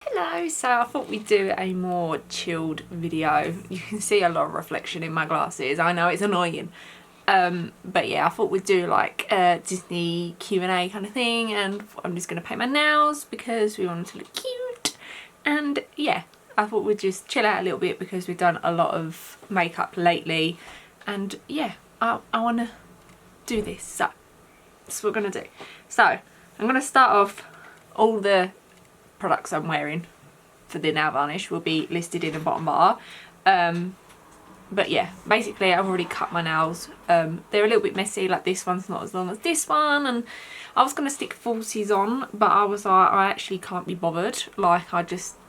Hello, so I thought we'd do a more chilled video. You can see a lot of reflection in my glasses. I know it's annoying. But yeah, I thought we'd do like a Disney Q&A kind of thing, and I'm just going to paint my nails because we want them to look cute. And yeah, I thought we'd just chill out a little bit because we've done a lot of makeup lately. And yeah, I want to do this. So that's what we're going to do. So I'm going to start off. All the products I'm wearing for the nail varnish will be listed in the bottom bar. But yeah, basically I've already cut my nails. They're a little bit messy, like this one's not as long as this one, and I was going to stick falsies on, but I was like, I actually can't be bothered. Like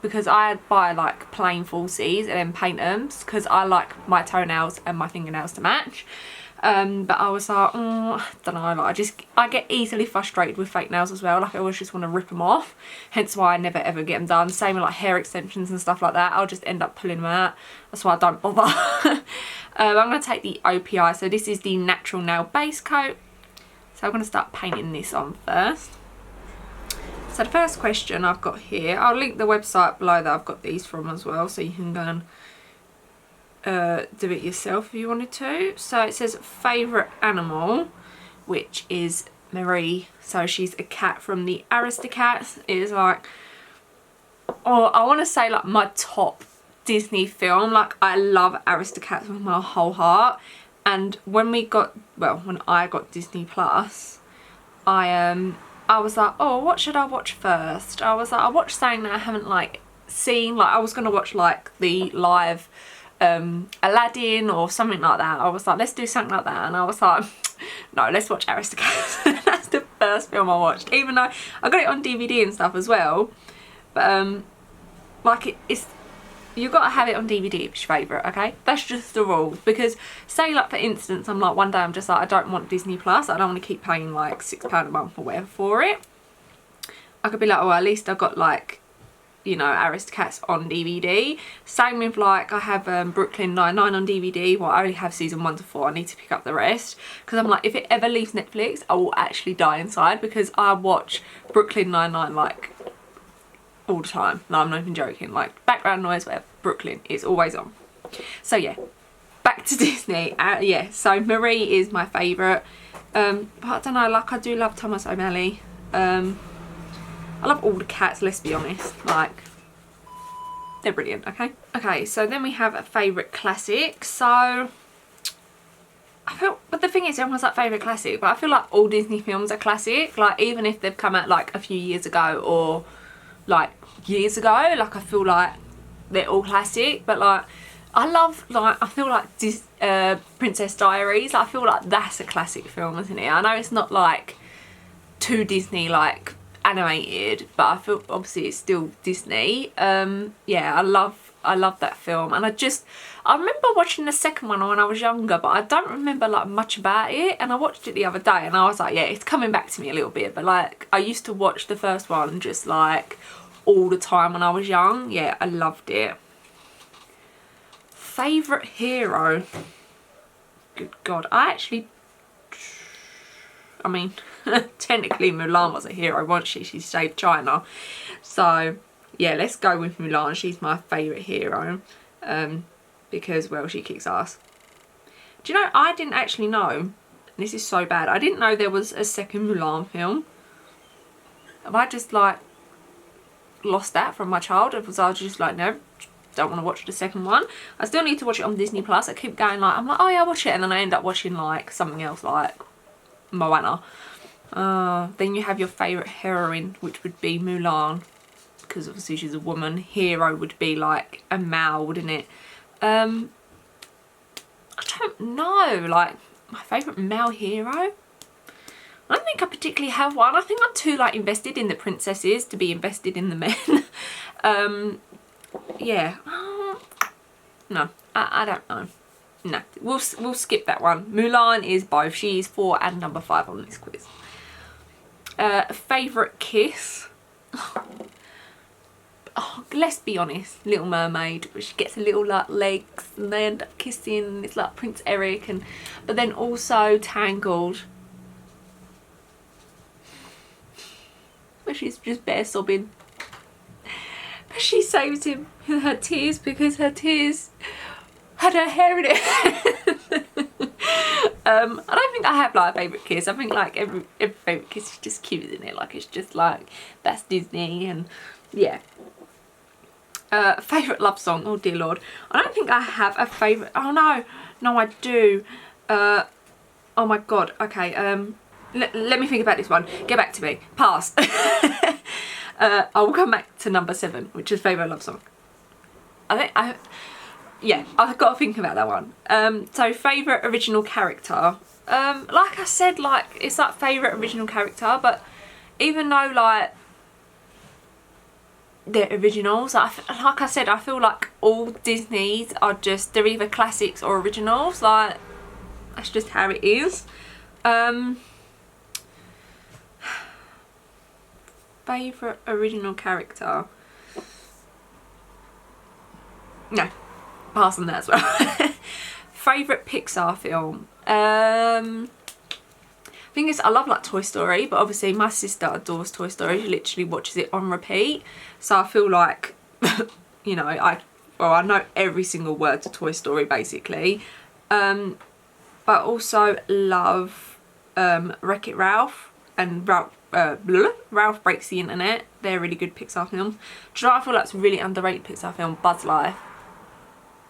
because I buy like plain falsies and then paint them because I like my toenails and my fingernails to match. But I was like, I don't know, like I get easily frustrated with fake nails as well. Like I always just want to rip them off, hence why I never ever get them done. Same with like hair extensions and stuff like that. I'll just end up pulling them out. That's why I don't bother. I'm going to take the OPI, so this is the natural nail base coat. So I'm going to start painting this on first. So the first question I've got here, I'll link the website below that I've got these from as well, so you can go and do it yourself if you wanted to. So it says favourite animal, which is Marie. So she's a cat from the Aristocats. It is like, I want to say like my top Disney film. Like I love Aristocats with my whole heart. And when I got Disney Plus, I was like, oh, what should I watch first? I was like, I watched something that I haven't like seen. Like I was gonna watch like the live Aladdin or something like that. I was like, let's do something like that, and I was like, no, let's watch Aristocats. That's the first film I watched, even though I got it on DVD and stuff as well. But like it's you've got to have it on DVD if it's your favourite, okay? That's just the rules. Because say like for instance, I'm like one day I'm just like, I don't want Disney Plus, I don't want to keep paying like £6 a month or whatever for it. I could be like, oh, at least I got like, you know, Aristocats on DVD. Same with like I have Brooklyn Nine-Nine on DVD. Well, I only have season 1 to 4. I need to pick up the rest because I'm like, if it ever leaves Netflix, I will actually die inside because I watch Brooklyn Nine-Nine like all the time. No, I'm not even joking. Like background noise, whatever. Brooklyn is always on. So yeah, back to Disney. Yeah, so Marie is my favourite. But I don't know, like I do love Thomas O'Malley. I love all the cats, let's be honest. Like, they're brilliant, okay? Okay, so then we have a favourite classic. So, but the thing is, everyone's like favourite classic, but I feel like all Disney films are classic. Like, even if they've come out like a few years ago or like years ago, like I feel like they're all classic. But like, I feel like Princess Diaries, like, I feel like that's a classic film, isn't it? I know it's not like too Disney, like, animated, but I feel obviously it's still Disney. Yeah, I love that film, and I remember watching the second one when I was younger, but I don't remember like much about it, and I watched it the other day and I was like, yeah, it's coming back to me a little bit. But like I used to watch the first one just like all the time when I was young. Yeah, I loved it. Favourite hero, good God, I mean, technically Mulan was a hero, wasn't she? She saved China. So, yeah, let's go with Mulan. She's my favourite hero. Because, well, she kicks ass. Do you know, I didn't actually know, and this is so bad, I didn't know there was a second Mulan film. Have I just, like, lost that from my childhood? Was I just like, no, don't want to watch the second one? I still need to watch it on Disney Plus. I keep going like, I'm like, oh yeah, I'll watch it, and then I end up watching, like, something else, like Moana. Then you have your favourite heroine, which would be Mulan, because obviously she's a woman. Hero would be like a male, wouldn't it? I don't know, like my favourite male hero, I don't think I particularly have one. I think I'm too like invested in the princesses to be invested in the men. Yeah, no, I don't know. No, we'll skip that one. Mulan is both. She is 4 and number 5 on this quiz. Favourite kiss? Oh, let's be honest, Little Mermaid. She gets a little like legs and they end up kissing, and it's like Prince Eric, but then also Tangled, where she's just bare sobbing. She saves him with her tears because her tears had her hair in it. I don't think I have like a favourite kiss. I think like every favourite kiss is just cute, isn't it? Like it's just like, that's Disney, and yeah. Favourite love song, oh dear lord. I don't think I have a favourite. Oh no, no I do. Oh my god, okay, let me think about this one. Get back to me. Pass. I will come back to number 7, which is favourite love song. Yeah, I've got to think about that one. So favourite original character. Like I said, like it's like favourite original character, but even though like they're originals, like I said, I feel like all Disneys are just, they're either classics or originals. Like that's just how it is. Favourite original character. No, pass on that as well. Favourite Pixar film. Thing is, I love like Toy Story, but obviously my sister adores Toy Story. She literally watches it on repeat. So I feel like, you know, I know every single word to Toy Story basically. But also love Wreck-It Ralph and Ralph Breaks the Internet. They're really good Pixar films. Do you know what I feel like it's a really underrated Pixar film? Buzz Life.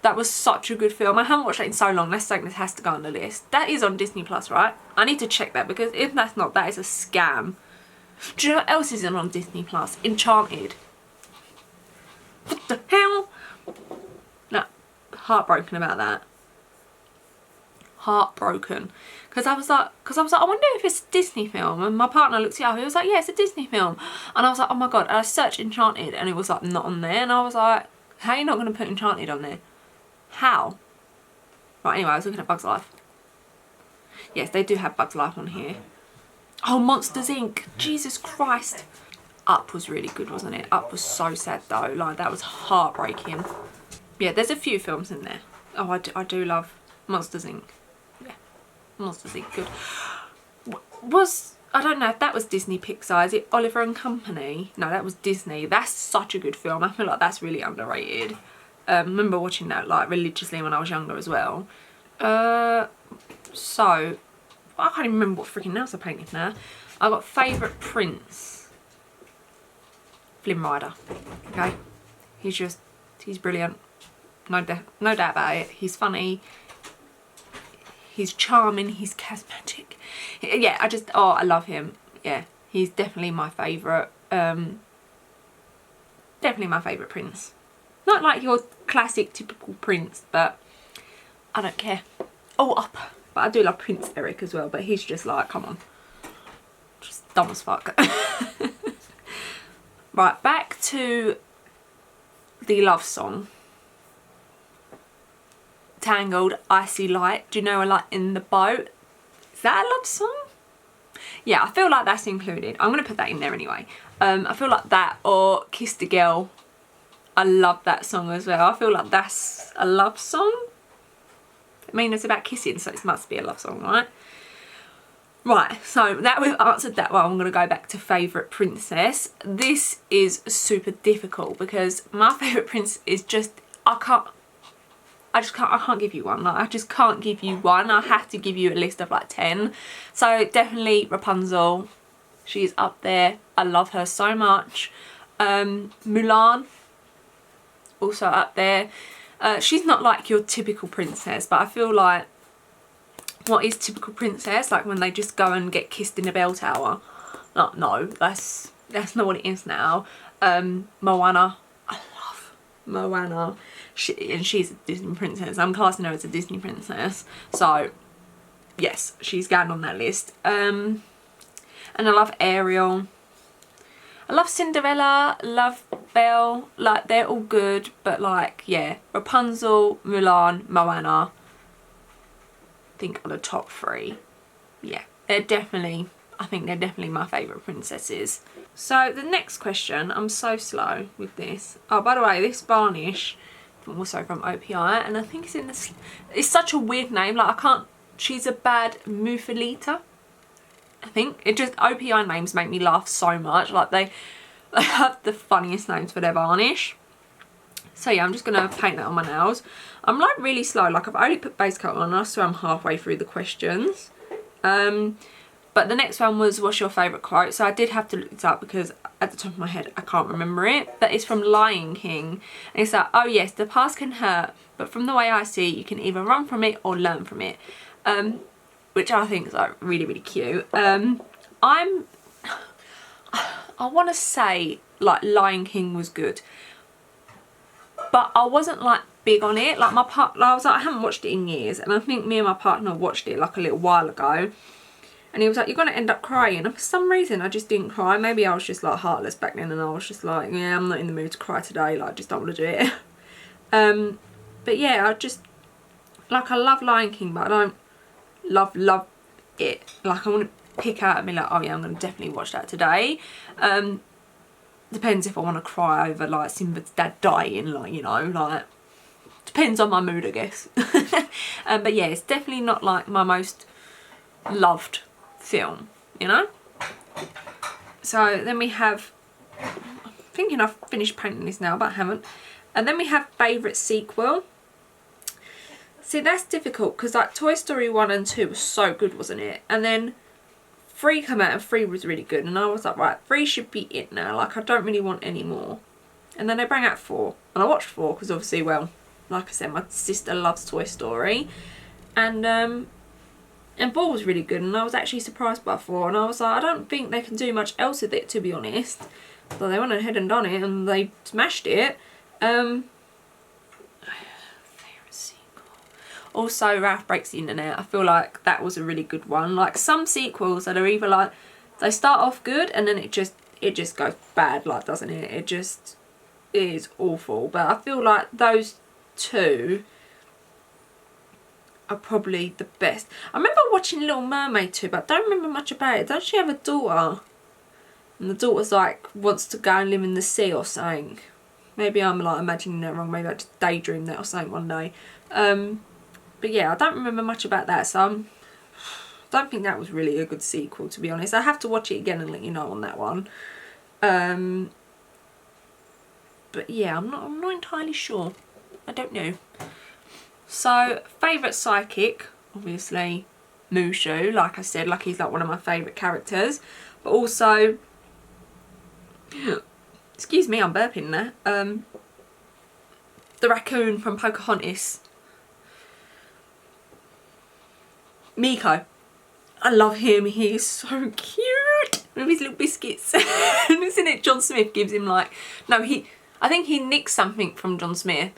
That was such a good film. I haven't watched it in so long. That's something that has to go on the list. That is on Disney Plus, right? I need to check that, because if that's not, that is a scam. Do you know what else isn't on Disney Plus? Enchanted. What the hell? No, heartbroken about that. Heartbroken. Because I was like, I wonder if it's a Disney film. And my partner looked it up. He was like, yeah, it's a Disney film. And I was like, oh my god. And I searched Enchanted, and it was like not on there. And I was like, how are you not going to put Enchanted on there? How? Right, anyway, I was looking at Bugs Life. Yes, they do have Bugs Life on here. Oh, Monsters Inc. Jesus Christ. Up was really good, wasn't it? Up was so sad though. Like, that was heartbreaking. Yeah, there's a few films in there. Oh, I do love Monsters Inc. Yeah, Monsters Inc. Good. I don't know if that was Disney Pixar. Is it Oliver and Company? No, that was Disney. That's such a good film. I feel like that's really underrated. I remember watching that like religiously when I was younger as well. So I can't even remember what freaking nails I painted now. I got favourite prince. Flynn Rider. Okay, he's brilliant. No doubt about it. He's funny. He's charming. He's charismatic. Yeah, I love him. Yeah, he's definitely my favourite. Definitely my favourite prince. Not like your classic typical prince, but I don't care. Oh, Up. But I do love Prince Eric as well, but he's just like, come on. Just dumb as fuck. Right, back to the love song. Tangled, Icy Light. Do you know a light in the boat? Is that a love song? Yeah, I feel like that's included. I'm going to put that in there anyway. I feel like that, or Kiss the Girl. I love that song as well. I feel like that's a love song. I mean, it's about kissing, so it must be a love song, right? Right, so that we've answered that one. I'm going to go back to favourite princess. This is super difficult because my favourite princess is just, I can't give you one. Like, I just can't give you one. I have to give you a list of like 10. So definitely Rapunzel. She's up there. I love her so much. Mulan, also up there. She's not like your typical princess, but I feel like what is typical princess? Like when they just go and get kissed in a bell tower. No, that's not what it is now. Moana. I love Moana. She's a Disney princess. I'm classing her as a Disney princess. So, yes, she's going on that list. And I love Ariel. I love Cinderella, love Belle. Like, they're all good. But, like, yeah. Rapunzel, Mulan, Moana. I think are the top 3. Yeah, they're definitely, I think they're definitely my favourite princesses. So, the next question. I'm so slow with this. Oh, by the way, this varnish... also from OPI, and I think it's in this, it's such a weird name, like I can't, she's a bad Muffuletta, I think. It just, OPI names make me laugh so much, like they have the funniest names for their varnish. So yeah, I'm just going to paint that on my nails. I'm like really slow, like I've only put base coat on, so I'm halfway through the questions. But the next one was, what's your favourite quote? So I did have to look this up because at the top of my head I can't remember it. But it's from Lion King. And it's like, oh yes, the past can hurt, but from the way I see it, you can either run from it or learn from it. Which I think is like really, really cute. I want to say like Lion King was good, but I wasn't like big on it. Like my partner, I was like, I haven't watched it in years, and I think me and my partner watched it like a little while ago, and he was like, you're gonna end up crying, and for some reason I just didn't cry. Maybe I was just like heartless back then, and I was just like, yeah, I'm not in the mood to cry today, like I just don't want to do it. But yeah, I just like, I love Lion King, but I don't love it. Like I want to pick out and be like, oh yeah, I'm gonna definitely watch that today. Depends if I want to cry over like Simba's dad dying, like, you know, like depends on my mood, I guess. But yeah, it's definitely not like my most loved film, you know. So then we have, I'm thinking I've finished painting this now, but I haven't. And then we have favourite sequel. See, that's difficult because like Toy Story 1 and 2 was so good, wasn't it? And then 3 came out and 3 was really good, and I was like, right, 3 should be it now, like I don't really want any more. And then they bring out 4, and I watched 4 because obviously, well, like I said, my sister loves Toy Story, and 4 was really good, and I was actually surprised by 4, and I was like, I don't think they can do much else with it, to be honest. But they went ahead and done it, and they smashed it. Also, Ralph Breaks the Internet. I feel like that was a really good one. Like some sequels that are either like, they start off good and then it just goes bad, like, doesn't it? It just is awful. But I feel like those 2 are probably the best. I remember watching Little Mermaid 2, but I don't remember much about it. Don't she have a daughter? And the daughter's like, wants to go and live in the sea or something. Maybe I'm like imagining that wrong. Maybe I just daydreamed that or something one day. But yeah, I don't remember much about that, so I don't think that was really a good sequel, to be honest. I have to watch it again and let you know on that one. But yeah, I'm not entirely sure. I don't know. So, favourite psychic, obviously Mushu, like I said, like he's like one of my favourite characters. But also, excuse me, I'm burping there. The raccoon from Pocahontas. Miko. I love him. He is so cute with his little biscuits. And isn't it John Smith gives him like, no, I think he nicks something from John Smith,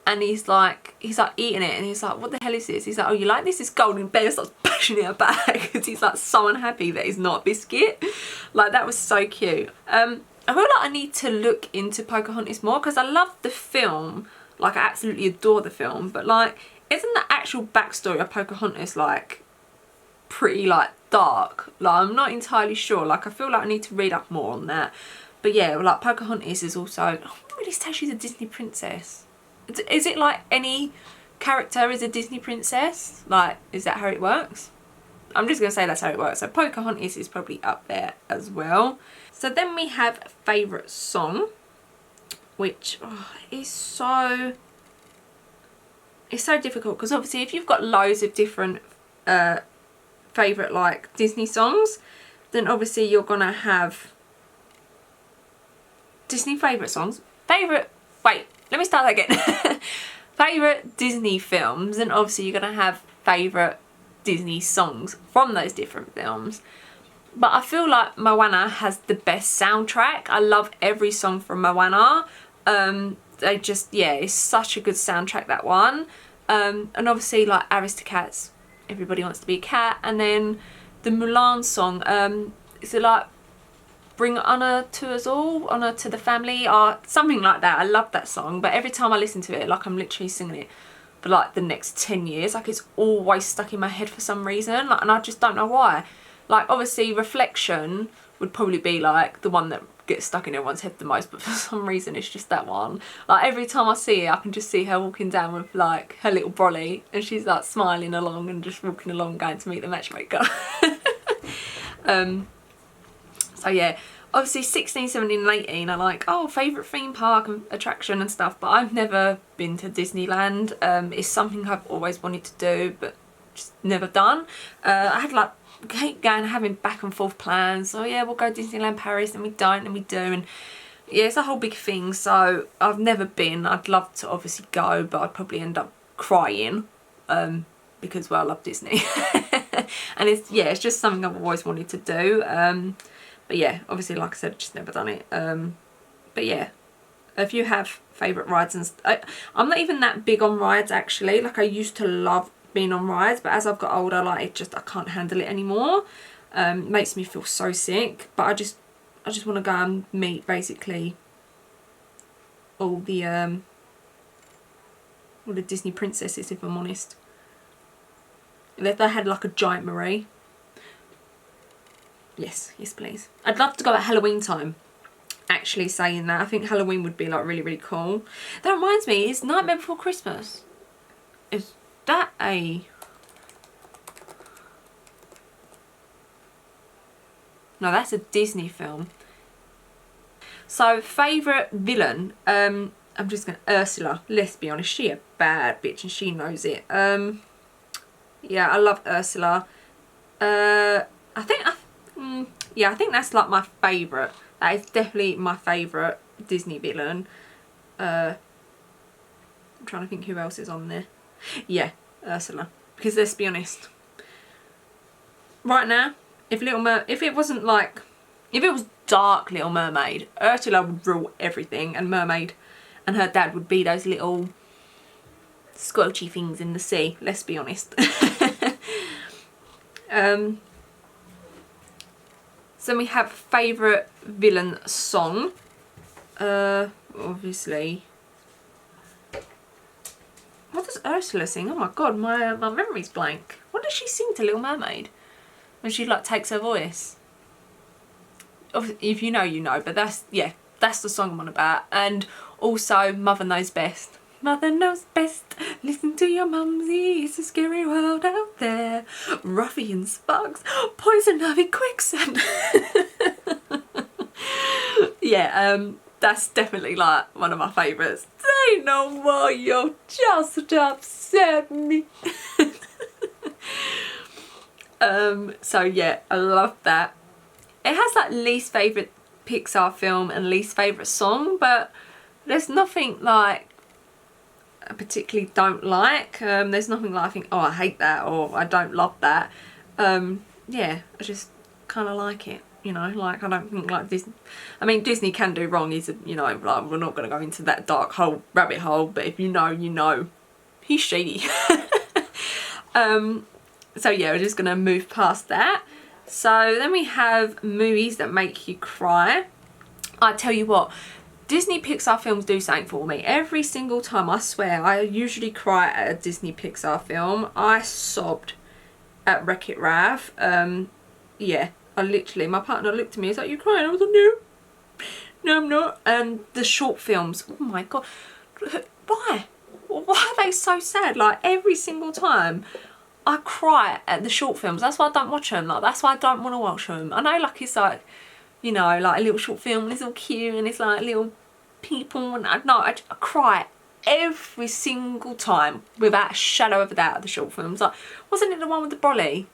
and he's like eating it, and he's like, what the hell is this? He's like, oh, you like this? It's golden bear. Starts bashing it back because he's like so unhappy that he's not a biscuit. Like, that was so cute. I feel like I need to look into Pocahontas more because I love the film. Like, I absolutely adore the film, but like, isn't the actual backstory of Pocahontas like pretty like dark? Like, I'm not entirely sure. Like, I feel like I need to read up more on that. But yeah, like Pocahontas is also, I wouldn't really say she's a Disney princess. Is it like any character is a Disney princess? Like, is that how it works? I'm just going to say that's how it works. So Pocahontas is probably up there as well. So then we have favourite song, which is so, it's so difficult because obviously if you've got loads of different favourite like Disney songs, then obviously you're going to have Disney favourite songs. Wait, let me start that again. Favourite Disney films, and obviously you're going to have favourite Disney songs from those different films. But I feel like Moana has the best soundtrack. I love every song from Moana. They just, yeah, it's such a good soundtrack, that one. And obviously like Aristocats, Everybody Wants to Be a Cat. And then the Mulan song, is it like Bring Honour to Us All, Honour to the Family, or something like that. I love that song, but every time I listen to it, like I'm literally singing it for like the next 10 years. Like, it's always stuck in my head for some reason, like, and I just don't know why. Like, obviously Reflection would probably be like the one that gets stuck in everyone's head the most, but for some reason it's just that one. Like, every time I see it, I can just see her walking down with like her little brolly, and she's like smiling along and just walking along going to meet the matchmaker. So yeah, obviously 16, 17 and 18 are like, oh, favourite theme park and attraction and stuff, but I've never been to Disneyland. It's something I've always wanted to do but just never done. I had like, keep going, having back and forth plans. Oh yeah, we'll go Disneyland Paris, and we don't, and we do, and yeah, it's a whole big thing. So I've never been. I'd love to obviously go, but I'd probably end up crying because, well, I love Disney. And it's, yeah, it's just something I've always wanted to do. But yeah, obviously, like I said, just never done it. But yeah, if you have favourite rides, and I'm not even that big on rides actually. Like, I used to love being on rides, but as I've got older, like, it just, I can't handle it anymore. It makes me feel so sick. But I just want to go and meet basically all the Disney princesses, if I'm honest. If they had like a giant Marie. Yes, yes please. I'd love to go at Halloween time. Actually, saying that, I think Halloween would be like really, really cool. That reminds me, is Nightmare Before Christmas, is that a... No, that's a Disney film. So, favourite villain, I'm just going to... Ursula, let's be honest, she a bad bitch and she knows it. Yeah, I love Ursula. I think that's like my favourite. That is definitely my favourite Disney villain. I'm trying to think who else is on there. Yeah, Ursula. Because let's be honest, right now, if it wasn't like, if it was dark Little Mermaid, Ursula would rule everything, and Mermaid and her dad would be those little squelchy things in the sea, let's be honest. So we have favourite villain song. Obviously, what does Ursula sing? Oh my god, my memory's blank. What does she sing to Little Mermaid when she like takes her voice? If you know, you know, but that's, yeah, that's the song I'm on about. And also Mother Knows Best. Mother knows best, listen to your mumsy, it's a scary world out there. Ruffian sparks, poison ivy, quicksand. Yeah, that's definitely like one of my favourites. Say no more, you just upset me. So yeah, I love that. It has like least favourite Pixar film and least favourite song, but there's nothing like I particularly don't like. There's nothing like I think, oh, I hate that, or I don't love that. Yeah, I just kind of like it, you know. Like, I don't think like Disney, I mean, Disney can do wrong, is, you know, like, we're not going to go into that dark hole, rabbit hole, but if you know, you know, he's shady. So yeah, we're just going to move past that. So then we have movies that make you cry. I tell you what, Disney Pixar films do something for me. Every single time, I swear, I usually cry at a Disney Pixar film. I sobbed at Wreck-It Ralph. Yeah, I literally, my partner looked at me, he's like, you crying? I was like, no, I'm not. And the short films, oh my god, why? Why are they so sad? Like, every single time I cry at the short films. That's why I don't watch them. Like, that's why I don't want to watch them. I know, like, it's like, you know, like a little short film and it's all cute and it's like little people, and I cry every single time without a shadow of a doubt at the short films. Like, wasn't it the one with the brolly?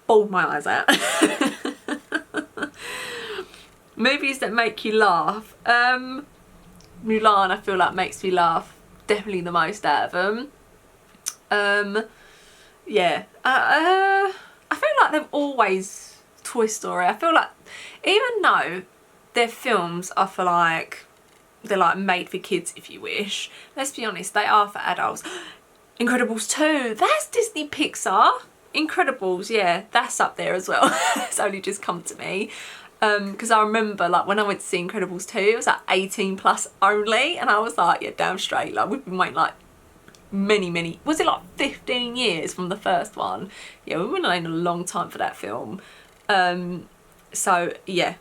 Bawled my eyes out. Movies that make you laugh. Mulan, I feel like makes me laugh definitely the most out of them. Yeah, I feel like they've always, Toy Story, I feel like, even though their films are for like, they're like made for kids if you wish, let's be honest, they are for adults. Incredibles 2, that's Disney Pixar. Incredibles, yeah, that's up there as well. It's only just come to me. Because I remember like when I went to see Incredibles 2, it was like 18 plus only, and I was like, yeah, damn straight, like we've been waiting like many, was it like 15 years from the first one? Yeah, we've been waiting a long time for that film. So yeah,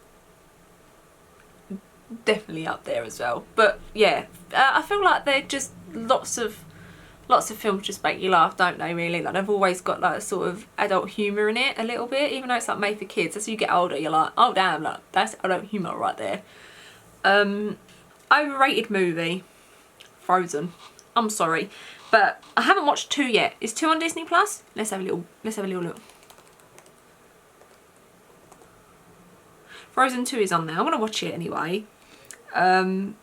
definitely up there as well. But yeah, I feel like they're just lots of lots of films just make you laugh, don't they, really? Like, they've always got like sort of adult humour in it a little bit, even though it's like made for kids. As you get older, you're like, oh damn, like, that's adult humour right there. Overrated movie, Frozen. I'm sorry, but I haven't watched 2 yet. Is 2 on Disney Plus? Let's have a little look. Frozen 2 is on there. I'm gonna watch it anyway. Oh,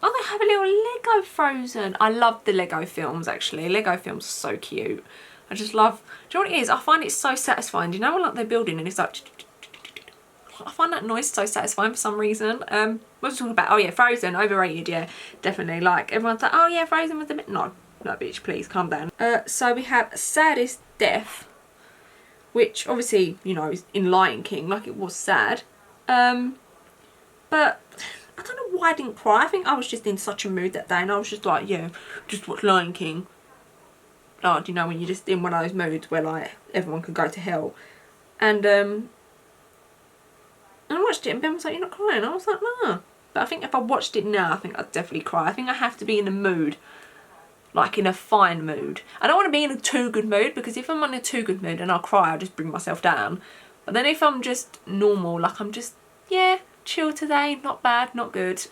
they have a little Lego Frozen. I love the Lego films, actually. Lego films are so cute. I just love, do you know what it is? I find it so satisfying. Do you know when like they're building and it's like, I find that noise so satisfying for some reason. What was I talking about? Oh yeah, Frozen, overrated, yeah, definitely. Like, everyone's like, oh yeah, Frozen was a bit, no, bitch, please, calm down. So we have Saddest Death, which obviously, you know, is in Lion King, like it was sad. But I don't know why I didn't cry. I think I was just in such a mood that day and I was just like, yeah, just watch Lion King. Like, you know, when you're just in one of those moods where like everyone could go to hell. And I watched it and Ben was like, you're not crying? I was like, nah. But I think if I watched it now, I think I'd definitely cry. I think I have to be in a mood, like in a fine mood. I don't want to be in a too good mood, because if I'm in a too good mood and I'll cry, I'll just bring myself down. But then if I'm just normal, like I'm just, yeah, chill today, not bad, not good,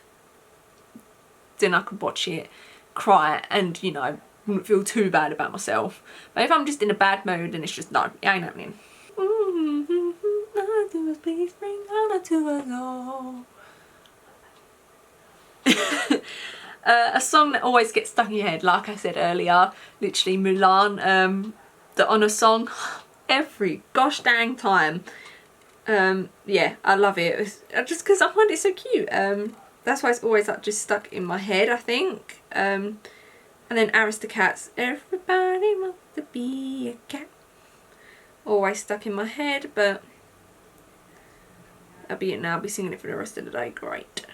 then I could watch it, cry, and, you know, wouldn't feel too bad about myself. But if I'm just in a bad mood, then it's just, no, it ain't happening. Please bring honor to us all. A song that always gets stuck in your head, like I said earlier, literally Mulan, the honour song, every gosh dang time. Yeah, I love it. It's just because I find it so cute. That's why it's always like just stuck in my head, I think. And then Aristocats, everybody wants to be a cat. Always stuck in my head, but that'll be it now. I'll be singing it for the rest of the day. Great.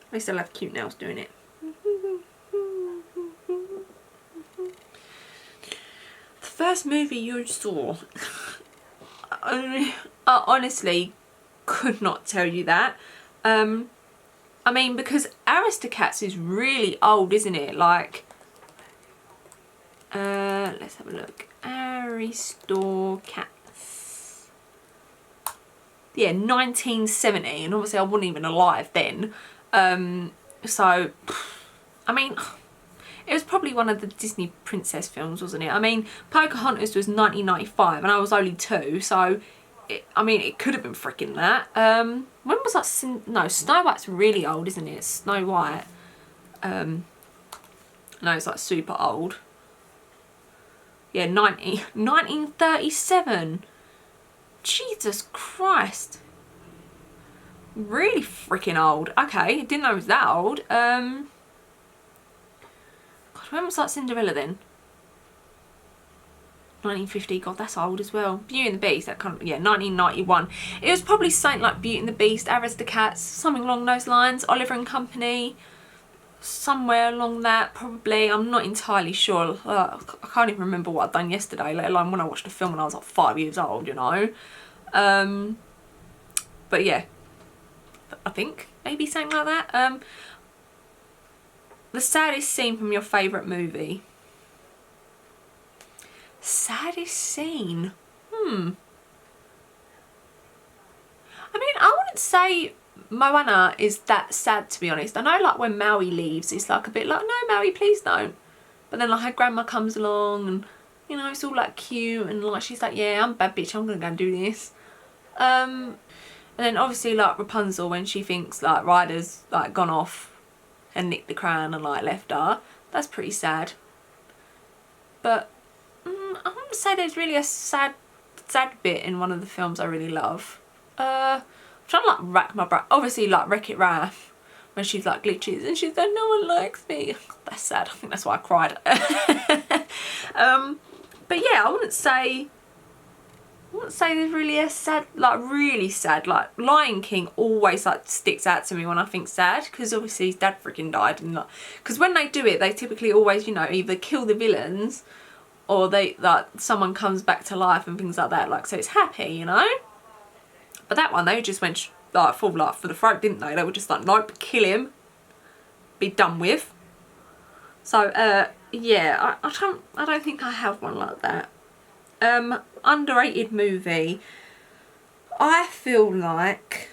At least I'll have cute nails doing it. The first movie you saw, I honestly could not tell you that. I mean, because Aristocats is really old, isn't it? Like, let's have a look. Aristocats. Yeah, 1970, and obviously I wasn't even alive then. So, I mean, it was probably one of the Disney princess films, wasn't it? I mean, Pocahontas was 1995 and I was only 2, so I mean, it could have been freaking that. When was that? No, Snow White's really old, isn't it? Snow White. No, it's like super old. Yeah, 1937. Jesus Christ. Really freaking old. Okay, didn't know it was that old. God, when was that Cinderella then? 1950. God, that's old as well. Beauty and the Beast, that kind of, yeah, 1991. It was probably something like Beauty and the Beast, Aristocats, something along those lines. Oliver and Company, somewhere along that, probably. I'm not entirely sure. I can't even remember what I'd done yesterday, let alone when I watched the film when I was like 5 years old, you know. But yeah, I think maybe something like that. The saddest scene from your favourite movie. Saddest scene? I mean, I wouldn't say Moana is that sad, to be honest. I know, like, when Maui leaves, it's like a bit like, no, Maui, please don't. But then, like, her grandma comes along and, you know, it's all, like, cute. And, like, she's like, yeah, I'm a bad bitch, I'm gonna go and do this. And then, obviously, like, Rapunzel, when she thinks, like, Ryder's, like, gone off and nicked the crown and, like, left her. That's pretty sad. But I wouldn't say there's really a sad bit in one of the films I really love. I'm trying to like rack my brain. Obviously, like Wreck-It Ralph, when she's like glitches and she's like, no one likes me. That's sad. I think that's why I cried. But yeah, I wouldn't say there's really a sad, like really sad. Like Lion King always like sticks out to me when I think sad, because obviously his dad freaking died, and like, because when they do it, they typically always, you know, either kill the villains or they, like, someone comes back to life and things like that, like, so it's happy, you know. But that one, they just went like full like for the throat, didn't they? They were just like, nope, kill him, be done with. So yeah, I don't think I have one like that. Underrated movie. I feel like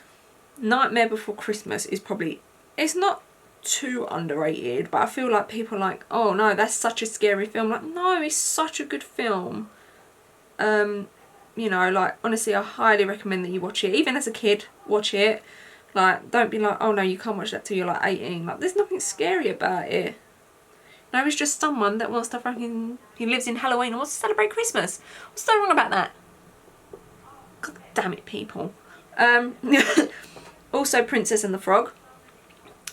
Nightmare Before Christmas is probably, it's not too underrated, but I feel like people are like, oh no, that's such a scary film. Like, no, it's such a good film. You know, like, honestly, I highly recommend that you watch it. Even as a kid, watch it. Like, don't be like, oh no, you can't watch that till you're like 18. Like, there's nothing scary about it. No, it's just someone that wants to fucking, he lives in Halloween and wants to celebrate Christmas. What's so wrong about that? God damn it, people. Also, Princess and the Frog.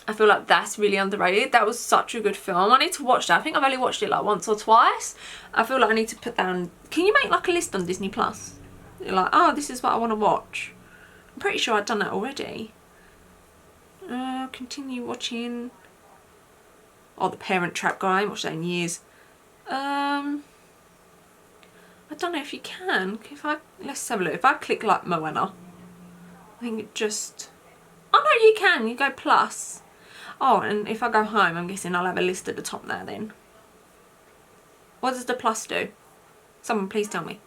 I feel like that's really underrated. That was such a good film. I need to watch that. I think I've only watched it like once or twice. I feel like I need to put that on. Can you make like a list on Disney Plus? You're like, oh, this is what I want to watch. I'm pretty sure I've done that already. Continue watching. Oh, The Parent Trap guy. I ain't watched that in years. I don't know if you can. Let's have a look. If I click like Moana, I think it just. Oh no, you can. You go plus. Oh, and if I go home, I'm guessing I'll have a list at the top there then. What does the plus do? Someone please tell me.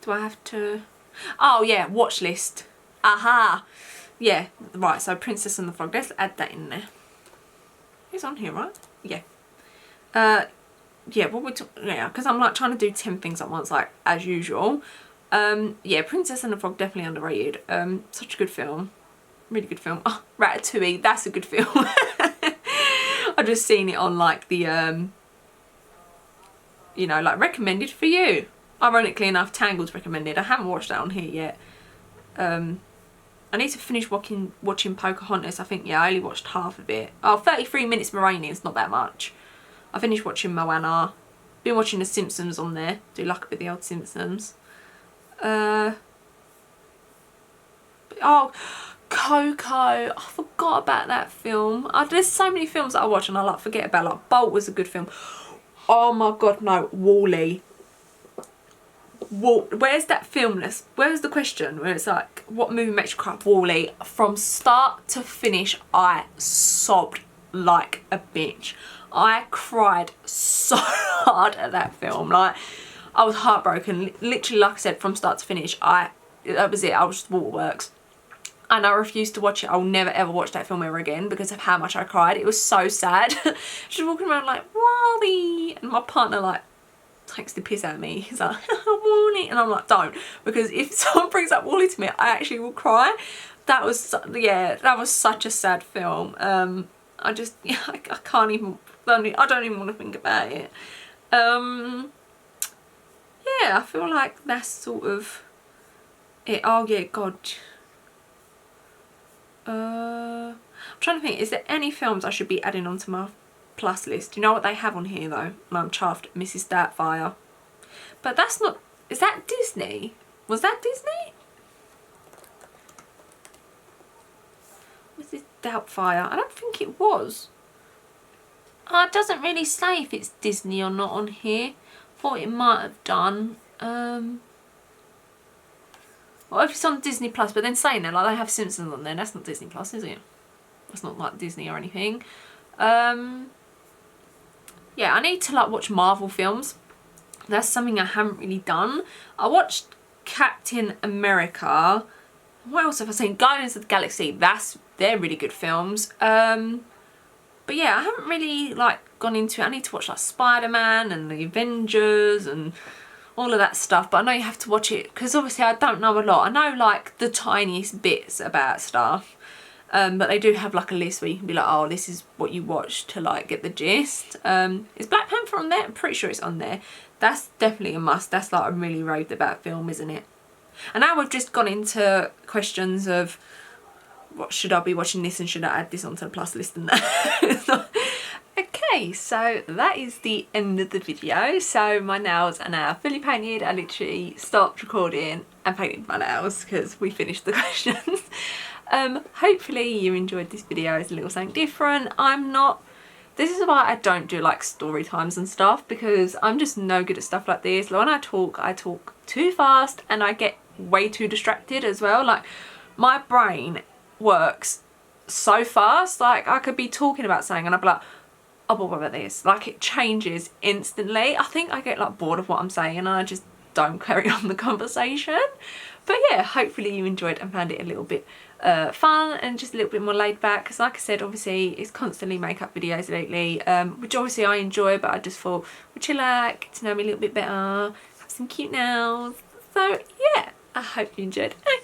Do I have to... Oh yeah, watch list. Aha! Yeah, right, so Princess and the Frog. Let's add that in there. It's on here, right? Yeah. Yeah, what we yeah, because I'm like trying to do 10 things at once, like as usual. Yeah, Princess and the Frog, definitely underrated. Such a good film. Really good film. Oh, Ratatouille, that's a good film. I've just seen it on like the, you know, like recommended for you. Ironically enough, Tangled's recommended. I haven't watched that on here yet. I need to finish watching Pocahontas. I think, yeah, I only watched half of it. Oh, 33 minutes remaining, it's not that much. I finished watching Moana. Been watching The Simpsons on there. Do like with the old Simpsons. Oh, Coco. I forgot about that film. There's so many films that I watch and I like forget about. Like Bolt was a good film. Oh my god, no. Wall-E. Where's that film list? Where's the question where it's like, what movie makes you cry? Wall-E. From start to finish, I sobbed like a bitch. I cried so hard at that film. Like, I was heartbroken. Literally, like I said, from start to finish, that was it. I was just waterworks. And I refused to watch it. I'll never ever watch that film ever again because of how much I cried. It was so sad. Just walking around like, Wally! And my partner like takes the piss out of me. He's like, Wally! And I'm like, don't. Because if someone brings up Wally to me, I actually will cry. That was, yeah, that was such a sad film. I just, yeah, I can't even, I don't even want to think about it. Yeah, I feel like that's sort of it. Oh yeah, God. I'm trying to think, is there any films I should be adding onto my plus list? Do you know what they have on here though? And I'm chuffed. Mrs. Doubtfire. But that's not, is that Disney? Was that Disney? Mrs. Doubtfire. I don't think it was. Oh, it doesn't really say if it's Disney or not on here. Thought it might have done. Well, if it's on Disney Plus, but then saying that, like they have Simpsons on there, that's not Disney Plus, is it? That's not like Disney or anything. Yeah, I need to like watch Marvel films. That's something I haven't really done. I watched Captain America. What else have I seen? Guardians of the Galaxy. They're really good films. But yeah, I haven't really like gone into it. I need to watch like Spider-Man and the Avengers and all of that stuff, but I know you have to watch it because obviously I don't know a lot. I know like the tiniest bits about stuff, but they do have like a list where you can be like, oh, this is what you watch to like get the gist. Is Black Panther on there? I'm pretty sure it's on there. That's definitely a must. That's like a really raved about film, isn't it? And now we've just gone into questions of what should I be watching this and should I add this onto the plus list and that. Okay, so that is the end of the video. So my nails are now fully painted. I literally stopped recording and painted my nails because we finished the questions. Hopefully you enjoyed this video. It's a little something different. This is why I don't do like story times and stuff, because I'm just no good at stuff like this. When I talk too fast and I get way too distracted as well. Like my brain works so fast. Like I could be talking about something and I'd be like, oh, what about this? Like, it changes instantly. I think I get like bored of what I'm saying and I just don't carry on the conversation. But yeah, hopefully you enjoyed and found it a little bit fun and just a little bit more laid back, because like I said, obviously it's constantly makeup videos lately, which obviously I enjoy, but I just thought we'd chillax, get to know me a little bit better, have some cute nails. So yeah, I hope you enjoyed. I